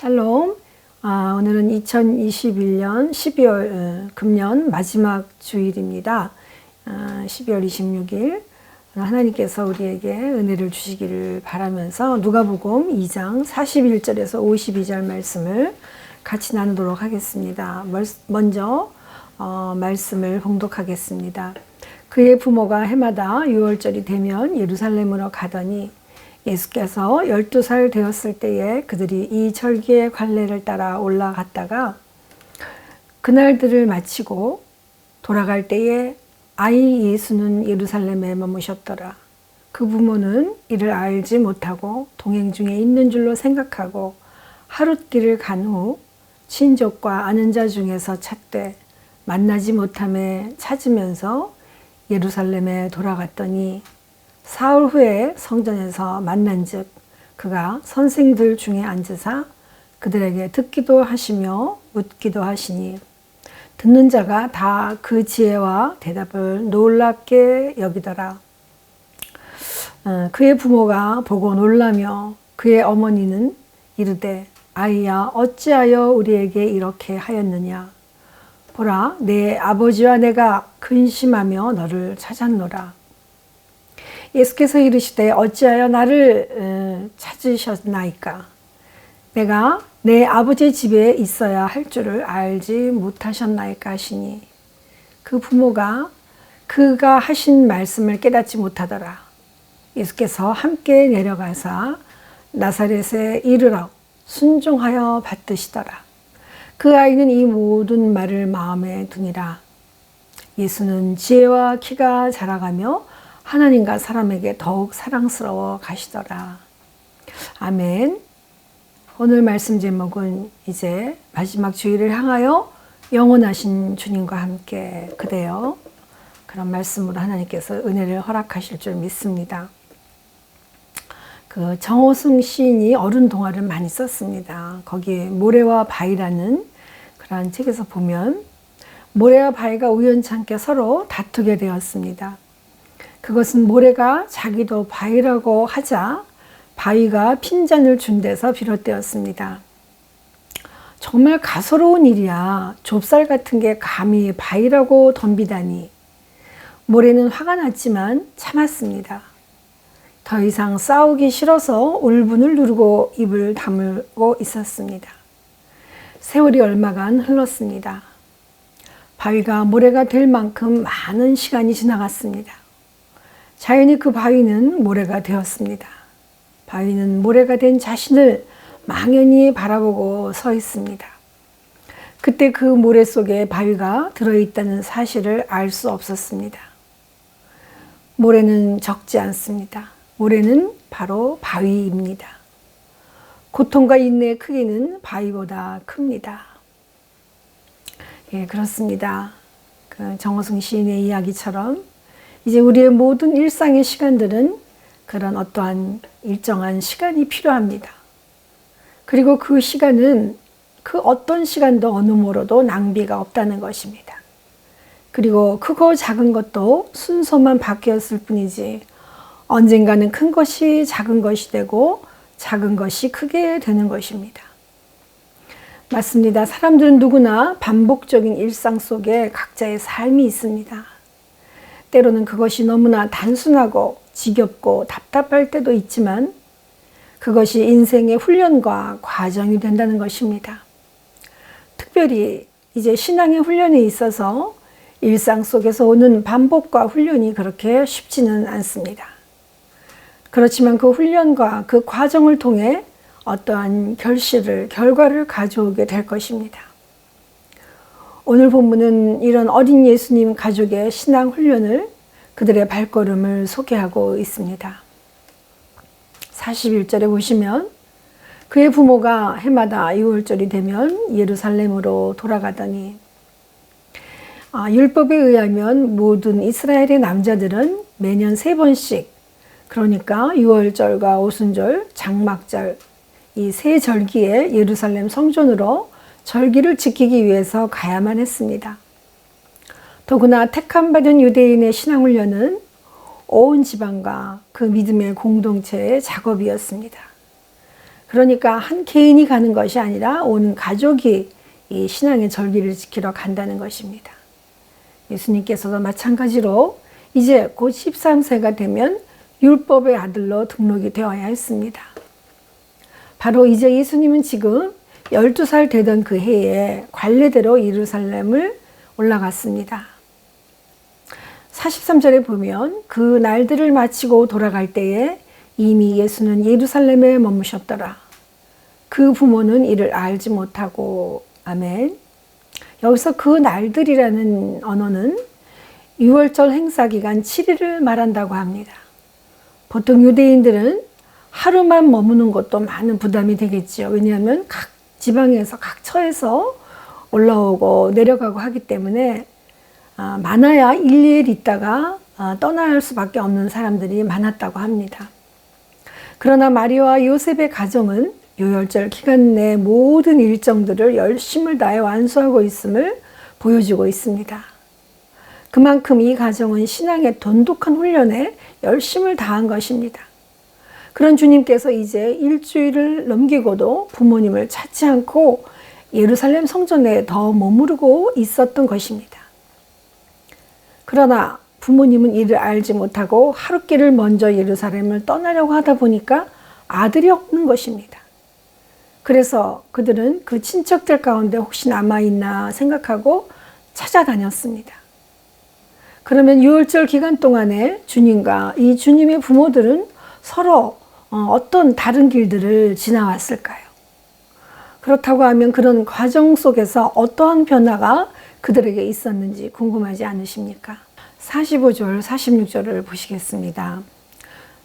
샬롬. 오늘은 2021년 12월 금년 마지막 주일입니다. 12월 26일 하나님께서 우리에게 은혜를 주시기를 바라면서 누가복음 2장 41절에서 52절 말씀을 같이 나누도록 하겠습니다. 먼저 말씀을 봉독하겠습니다. 그의 부모가 해마다 6월절이 되면 예루살렘으로 가더니 예수께서 12살 되었을 때에 그들이 이 절기의 관례를 따라 올라갔다가 그날들을 마치고 돌아갈 때에 아이 예수는 예루살렘에 머무셨더라. 그 부모는 이를 알지 못하고 동행 중에 있는 줄로 생각하고 하룻길을 간 후 친족과 아는 자 중에서 찾되 만나지 못함에 찾으면서 예루살렘에 돌아갔더니 사흘 후에 성전에서 만난즉 그가 선생들 중에 앉으사 그들에게 듣기도 하시며 묻기도 하시니 듣는 자가 다 그 지혜와 대답을 놀랍게 여기더라. 그의 부모가 보고 놀라며 그의 어머니는 이르되 아이야 어찌하여 우리에게 이렇게 하였느냐. 보라 내 아버지와 내가 근심하며 너를 찾았노라. 예수께서 이르시되 어찌하여 나를 찾으셨나이까. 내가 내 아버지 집에 있어야 할 줄을 알지 못하셨나이까 하시니 그 부모가 그가 하신 말씀을 깨닫지 못하더라. 예수께서 함께 내려가사 나사렛에 이르러 순종하여 받드시더라. 그 아이는 이 모든 말을 마음에 두니라. 예수는 지혜와 키가 자라가며 하나님과 사람에게 더욱 사랑스러워 가시더라. 아멘. 오늘 말씀 제목은 이제 마지막 주일을 향하여 영원하신 주님과 함께 그대여, 그런 말씀으로 하나님께서 은혜를 허락하실 줄 믿습니다. 그 정호승 시인이 어른 동화를 많이 썼습니다. 거기에 모래와 바위라는 그러한 책에서 보면 모래와 바위가 우연찮게 서로 다투게 되었습니다. 그것은 모래가 자기도 바위라고 하자 바위가 핀잔을 준 데서 비롯되었습니다. 정말 가소로운 일이야. 좁쌀 같은 게 감히 바위라고 덤비다니. 모래는 화가 났지만 참았습니다. 더 이상 싸우기 싫어서 울분을 누르고 입을 다물고 있었습니다. 세월이 얼마간 흘렀습니다. 바위가 모래가 될 만큼 많은 시간이 지나갔습니다. 자연히 그 바위는 모래가 되었습니다. 바위는 모래가 된 자신을 망연히 바라보고 서 있습니다. 그때 그 모래 속에 바위가 들어있다는 사실을 알 수 없었습니다. 모래는 적지 않습니다. 모래는 바로 바위입니다. 고통과 인내의 크기는 바위보다 큽니다. 예, 그렇습니다. 그 정호승 시인의 이야기처럼 이제 우리의 모든 일상의 시간들은 그런 어떠한 일정한 시간이 필요합니다. 그리고 그 시간은 그 어떤 시간도 어느 모로도 낭비가 없다는 것입니다. 그리고 크고 작은 것도 순서만 바뀌었을 뿐이지 언젠가는 큰 것이 작은 것이 되고 작은 것이 크게 되는 것입니다. 맞습니다. 사람들은 누구나 반복적인 일상 속에 각자의 삶이 있습니다. 때로는 그것이 너무나 단순하고 지겹고 답답할 때도 있지만 그것이 인생의 훈련과 과정이 된다는 것입니다. 특별히 이제 신앙의 훈련에 있어서 일상 속에서 오는 반복과 훈련이 그렇게 쉽지는 않습니다. 그렇지만 그 훈련과 그 과정을 통해 어떠한 결과를 가져오게 될 것입니다. 오늘 본문은 이런 어린 예수님 가족의 신앙 훈련을, 그들의 발걸음을 소개하고 있습니다. 41절에 보시면 그의 부모가 해마다 6월절이 되면 예루살렘으로 돌아가더니, 율법에 의하면 모든 이스라엘의 남자들은 매년 3번씩, 그러니까 6월절과 오순절, 장막절, 이 세 절기에 예루살렘 성전으로 절기를 지키기 위해서 가야만 했습니다. 더구나 택함받은 유대인의 신앙훈련은 온 지방과 그 믿음의 공동체의 작업이었습니다. 그러니까 한 개인이 가는 것이 아니라 온 가족이 이 신앙의 절기를 지키러 간다는 것입니다. 예수님께서도 마찬가지로 이제 곧 13세가 되면 율법의 아들로 등록이 되어야 했습니다. 바로 이제 예수님은 지금 12살 되던 그 해에 관례대로 예루살렘을 올라갔습니다. 43절에 보면 그 날들을 마치고 돌아갈 때에 이미 예수는 예루살렘에 머무셨더라. 그 부모는 이를 알지 못하고. 아멘. 여기서 그 날들이라는 언어는 유월절 행사 기간 7일을 말한다고 합니다. 보통 유대인들은 하루만 머무는 것도 많은 부담이 되겠죠. 왜냐하면 각 지방에서 각 처에서 올라오고 내려가고 하기 때문에 많아야 1, 2일 있다가 떠날 수밖에 없는 사람들이 많았다고 합니다. 그러나 마리아와 요셉의 가정은 유월절 기간 내 모든 일정들을 열심을 다해 완수하고 있음을 보여주고 있습니다. 그만큼 이 가정은 신앙의 돈독한 훈련에 열심을 다한 것입니다. 그런 주님께서 이제 일주일을 넘기고도 부모님을 찾지 않고 예루살렘 성전에 더 머무르고 있었던 것입니다. 그러나 부모님은 이를 알지 못하고 하룻길을 먼저 예루살렘을 떠나려고 하다 보니까 아들이 없는 것입니다. 그래서 그들은 그 친척들 가운데 혹시 남아있나 생각하고 찾아다녔습니다. 그러면 유월절 기간 동안에 주님과 이 주님의 부모들은 서로 어떤 다른 길들을 지나왔을까요? 그렇다고 하면 그런 과정 속에서 어떠한 변화가 그들에게 있었는지 궁금하지 않으십니까? 45절, 46절을 보시겠습니다.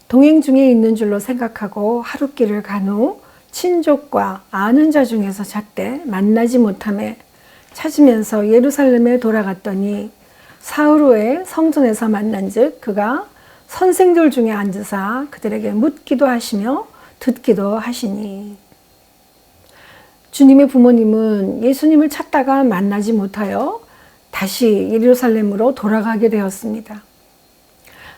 동행 중에 있는 줄로 생각하고 하룻길을 간 후 친족과 아는 자 중에서 잣대 만나지 못하매 찾으면서 예루살렘에 돌아갔더니 사흘 후에 성전에서 만난즉 그가 선생들 중에 앉으사 그들에게 묻기도 하시며 듣기도 하시니. 주님의 부모님은 예수님을 찾다가 만나지 못하여 다시 예루살렘으로 돌아가게 되었습니다.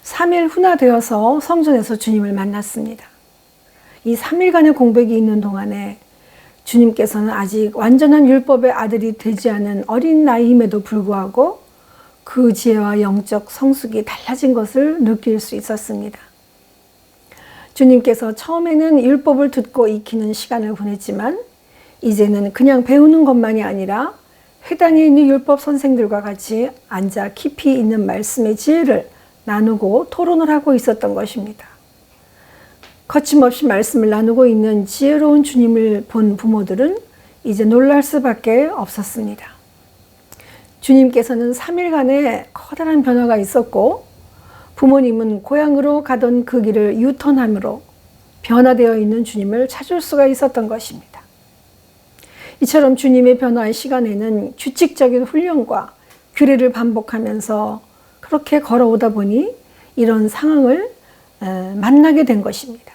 3일 후나 되어서 성전에서 주님을 만났습니다. 이 3일간의 공백이 있는 동안에 주님께서는 아직 완전한 율법의 아들이 되지 않은 어린 나이임에도 불구하고 그 지혜와 영적 성숙이 달라진 것을 느낄 수 있었습니다. 주님께서 처음에는 율법을 듣고 익히는 시간을 보냈지만 이제는 그냥 배우는 것만이 아니라 회당에 있는 율법 선생들과 같이 앉아 깊이 있는 말씀의 지혜를 나누고 토론을 하고 있었던 것입니다. 거침없이 말씀을 나누고 있는 지혜로운 주님을 본 부모들은 이제 놀랄 수밖에 없었습니다. 주님께서는 3일간의 커다란 변화가 있었고 부모님은 고향으로 가던 그 길을 유턴함으로 변화되어 있는 주님을 찾을 수가 있었던 것입니다. 이처럼 주님의 변화의 시간에는 규칙적인 훈련과 규례를 반복하면서 그렇게 걸어오다 보니 이런 상황을 만나게 된 것입니다.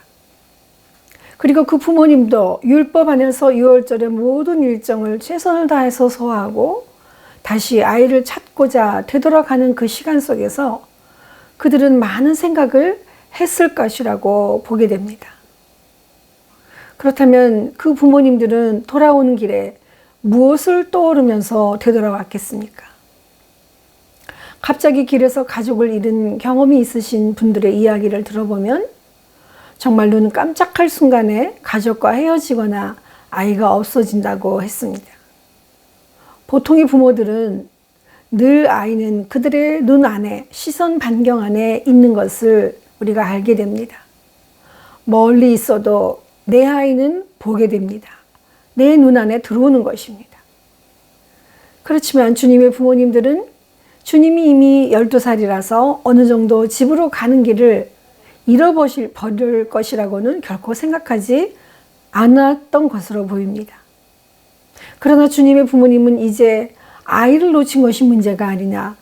그리고 그 부모님도 율법 안에서 유월절의 모든 일정을 최선을 다해서 소화하고 다시 아이를 찾고자 되돌아가는 그 시간 속에서 그들은 많은 생각을 했을 것이라고 보게 됩니다. 그렇다면 그 부모님들은 돌아오는 길에 무엇을 떠오르면서 되돌아왔겠습니까? 갑자기 길에서 가족을 잃은 경험이 있으신 분들의 이야기를 들어보면 정말 눈 깜짝할 순간에 가족과 헤어지거나 아이가 없어진다고 했습니다. 보통의 부모들은 늘 아이는 그들의 눈 안에, 시선 반경 안에 있는 것을 우리가 알게 됩니다. 멀리 있어도 내 아이는 보게 됩니다. 내 눈 안에 들어오는 것입니다. 그렇지만 주님의 부모님들은 주님이 이미 12살이라서 어느 정도 집으로 가는 길을 잃어버릴 것이라고는 결코 생각하지 않았던 것으로 보입니다. 그러나 주님의 부모님은 이제 아이를 놓친 것이 문제가 아니냐,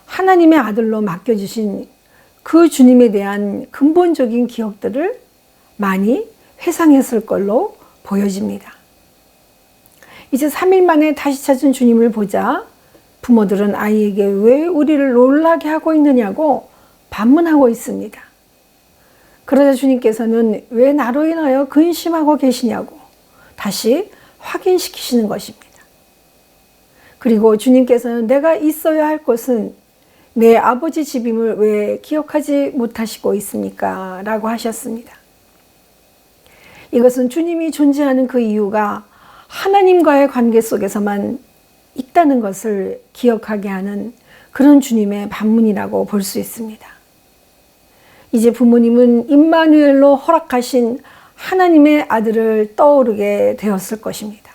하나님의 아들로 맡겨주신 그 주님에 대한 근본적인 기억들을 많이 회상했을 걸로 보여집니다. 이제 3일 만에 다시 찾은 주님을 보자 부모들은 아이에게 왜 우리를 놀라게 하고 있느냐고 반문하고 있습니다. 그러자 주님께서는 왜 나로 인하여 근심하고 계시냐고 다시 확인시키시는 것입니다. 그리고 주님께서는 내가 있어야 할 곳은 내 아버지 집임을 왜 기억하지 못하시고 있습니까? 라고 하셨습니다. 이것은 주님이 존재하는 그 이유가 하나님과의 관계 속에서만 있다는 것을 기억하게 하는 그런 주님의 반문이라고 볼 수 있습니다. 이제 부모님은 임마누엘로 허락하신 하나님의 아들을 떠오르게 되었을 것입니다.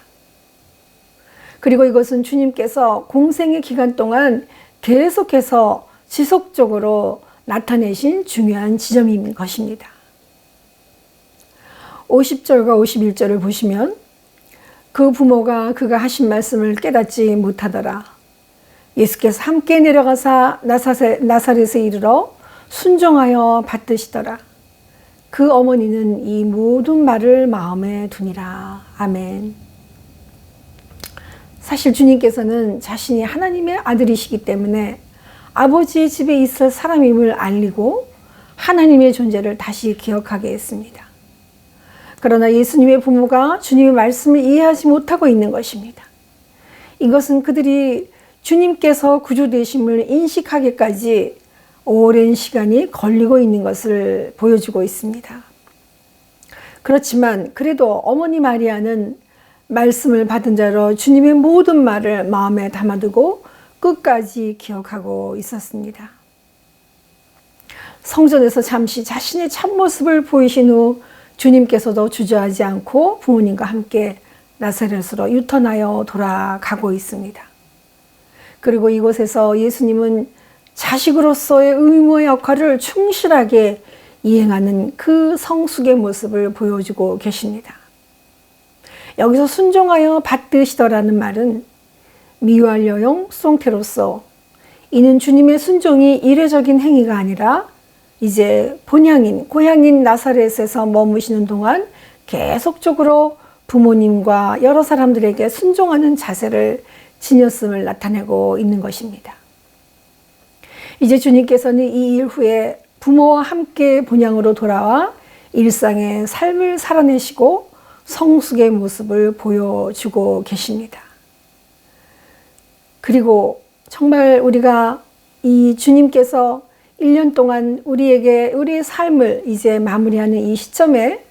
그리고 이것은 주님께서 공생의 기간 동안 계속해서 지속적으로 나타내신 중요한 지점인 것입니다. 50절과 51절을 보시면 그 부모가 그가 하신 말씀을 깨닫지 못하더라. 예수께서 함께 내려가사 나사렛에 이르러 순종하여 받드시더라. 그 어머니는 이 모든 말을 마음에 두니라. 아멘. 사실 주님께서는 자신이 하나님의 아들이시기 때문에 아버지의 집에 있을 사람임을 알리고 하나님의 존재를 다시 기억하게 했습니다. 그러나 예수님의 부모가 주님의 말씀을 이해하지 못하고 있는 것입니다. 이것은 그들이 주님께서 구주되심을 인식하기까지 오랜 시간이 걸리고 있는 것을 보여주고 있습니다. 그렇지만 그래도 어머니 마리아는 말씀을 받은 자로 주님의 모든 말을 마음에 담아두고 끝까지 기억하고 있었습니다. 성전에서 잠시 자신의 참모습을 보이신 후 주님께서도 주저하지 않고 부모님과 함께 나사렛으로 유턴하여 돌아가고 있습니다. 그리고 이곳에서 예수님은 자식으로서의 의무와 역할을 충실하게 이행하는 그 성숙의 모습을 보여주고 계십니다. 여기서 순종하여 받드시더라는 말은 미완료용 송태로서 이는 주님의 순종이 이례적인 행위가 아니라 이제 본향인 고향인 나사렛에서 머무시는 동안 계속적으로 부모님과 여러 사람들에게 순종하는 자세를 지녔음을 나타내고 있는 것입니다. 이제 주님께서는 이 일 후에 부모와 함께 본향으로 돌아와 일상의 삶을 살아내시고 성숙의 모습을 보여주고 계십니다. 그리고 정말 우리가 이 주님께서 1년 동안 우리에게 우리의 삶을 이제 마무리하는 이 시점에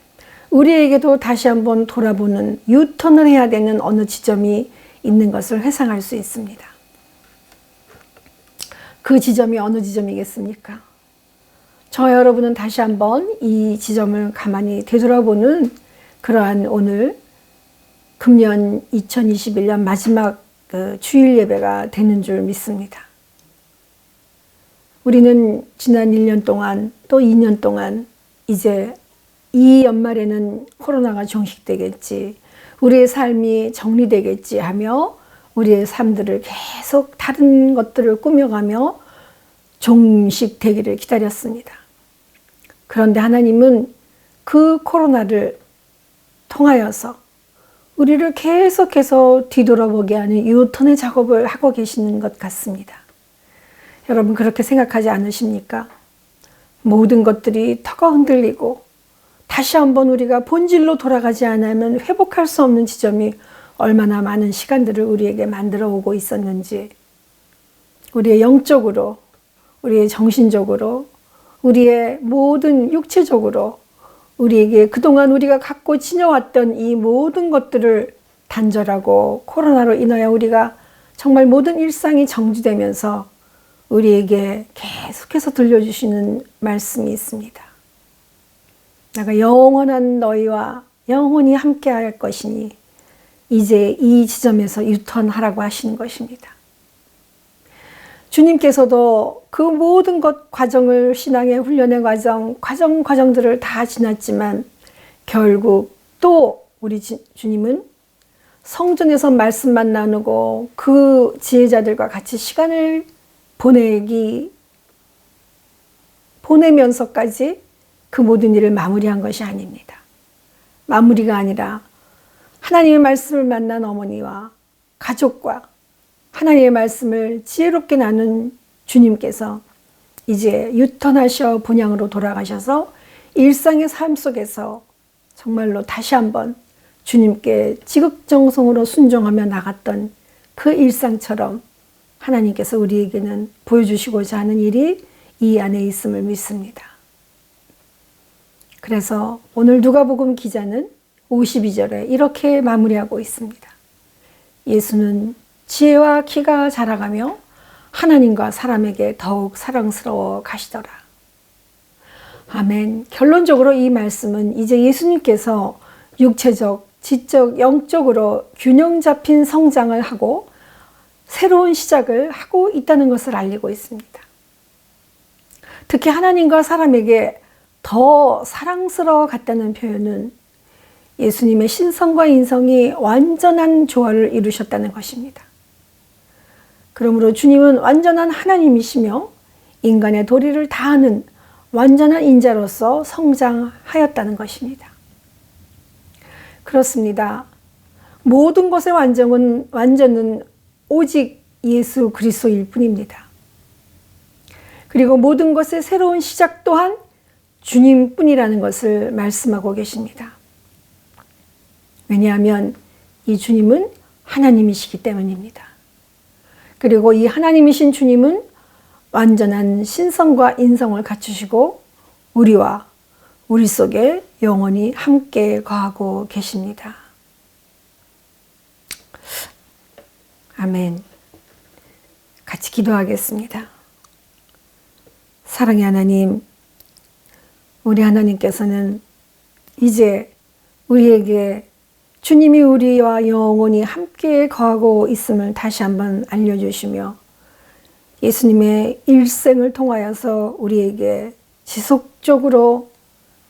우리에게도 다시 한번 돌아보는 유턴을 해야 되는 어느 지점이 있는 것을 회상할 수 있습니다. 그 지점이 어느 지점이겠습니까? 저 여러분은 다시 한번 이 지점을 가만히 되돌아보는 그러한 오늘 금년 2021년 마지막 주일 예배가 되는 줄 믿습니다. 우리는 지난 1년 동안 또 2년 동안 이제 이 연말에는 코로나가 종식되겠지, 우리의 삶이 정리되겠지 하며 우리의 삶들을 계속 다른 것들을 꾸며가며 종식되기를 기다렸습니다. 그런데 하나님은 그 코로나를 통하여서 우리를 계속해서 뒤돌아보게 하는 유턴의 작업을 하고 계시는 것 같습니다. 여러분 그렇게 생각하지 않으십니까? 모든 것들이 터가 흔들리고 다시 한번 우리가 본질로 돌아가지 않으면 회복할 수 없는 지점이 얼마나 많은 시간들을 우리에게 만들어 오고 있었는지, 우리의 영적으로, 우리의 정신적으로, 우리의 모든 육체적으로 우리에게 그동안 우리가 갖고 지녀왔던 이 모든 것들을 단절하고 코로나로 인하여 우리가 정말 모든 일상이 정지되면서 우리에게 계속해서 들려주시는 말씀이 있습니다. 내가 영원한 너희와 영원히 함께할 것이니 이제 이 지점에서 유턴하라고 하시는 것입니다. 주님께서도 그 모든 것 과정을, 신앙의 훈련의 과정들을 다 지났지만 결국 또 우리 주님은 성전에서 말씀만 나누고 그 지혜자들과 같이 시간을 보내면서까지 그 모든 일을 마무리한 것이 아닙니다. 마무리가 아니라 하나님의 말씀을 만난 어머니와 가족과 하나님의 말씀을 지혜롭게 나눈 주님께서 이제 유턴하셔 본향으로 돌아가셔서 일상의 삶 속에서 정말로 다시 한번 주님께 지극정성으로 순종하며 나갔던 그 일상처럼 하나님께서 우리에게는 보여주시고자 하는 일이 이 안에 있음을 믿습니다. 그래서 오늘 누가복음 기자는 52절에 이렇게 마무리하고 있습니다. 예수는 지혜와 키가 자라가며 하나님과 사람에게 더욱 사랑스러워 가시더라. 아멘. 결론적으로 이 말씀은 이제 예수님께서 육체적, 지적, 영적으로 균형 잡힌 성장을 하고 새로운 시작을 하고 있다는 것을 알리고 있습니다. 특히 하나님과 사람에게 더 사랑스러워 갔다는 표현은 예수님의 신성과 인성이 완전한 조화를 이루셨다는 것입니다. 그러므로 주님은 완전한 하나님이시며 인간의 도리를 다하는 완전한 인자로서 성장하였다는 것입니다. 그렇습니다. 모든 것의 완전은 오직 예수 그리스도일 뿐입니다. 그리고 모든 것의 새로운 시작 또한 주님뿐이라는 것을 말씀하고 계십니다. 왜냐하면 이 주님은 하나님이시기 때문입니다. 그리고 이 하나님이신 주님은 완전한 신성과 인성을 갖추시고 우리와 우리 속에 영원히 함께 거하고 계십니다. 아멘. 같이 기도하겠습니다. 사랑의 하나님, 우리 하나님께서는 이제 우리에게 주님이 우리와 영원히 함께 거하고 있음을 다시 한번 알려주시며 예수님의 일생을 통하여서 우리에게 지속적으로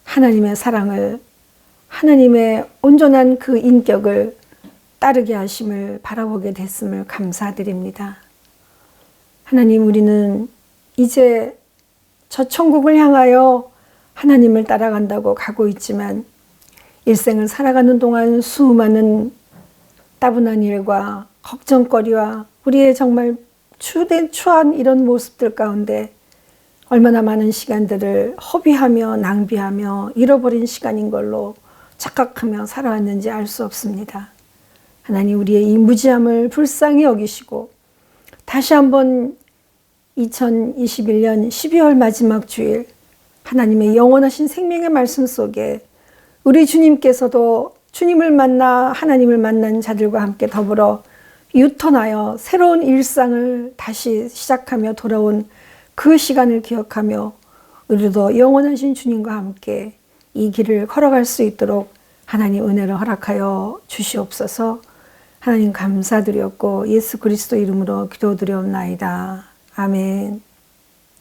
하나님의 사랑을, 하나님의 온전한 그 인격을 따르게 하심을 바라보게 됐음을 감사드립니다. 하나님, 우리는 이제 저 천국을 향하여 하나님을 따라간다고 가고 있지만 일생을 살아가는 동안 수많은 따분한 일과 걱정거리와 우리의 정말 추한 이런 모습들 가운데 얼마나 많은 시간들을 허비하며 낭비하며 잃어버린 시간인 걸로 착각하며 살아왔는지 알 수 없습니다. 하나님, 우리의 이 무지함을 불쌍히 여기시고 다시 한번 2021년 12월 마지막 주일 하나님의 영원하신 생명의 말씀 속에 우리 주님께서도 주님을 만나 하나님을 만난 자들과 함께 더불어 유턴하여 새로운 일상을 다시 시작하며 돌아온 그 시간을 기억하며 우리도 영원하신 주님과 함께 이 길을 걸어갈 수 있도록 하나님 은혜를 허락하여 주시옵소서. 하나님 감사드렸고 예수 그리스도 이름으로 기도드려옵나이다. 아멘.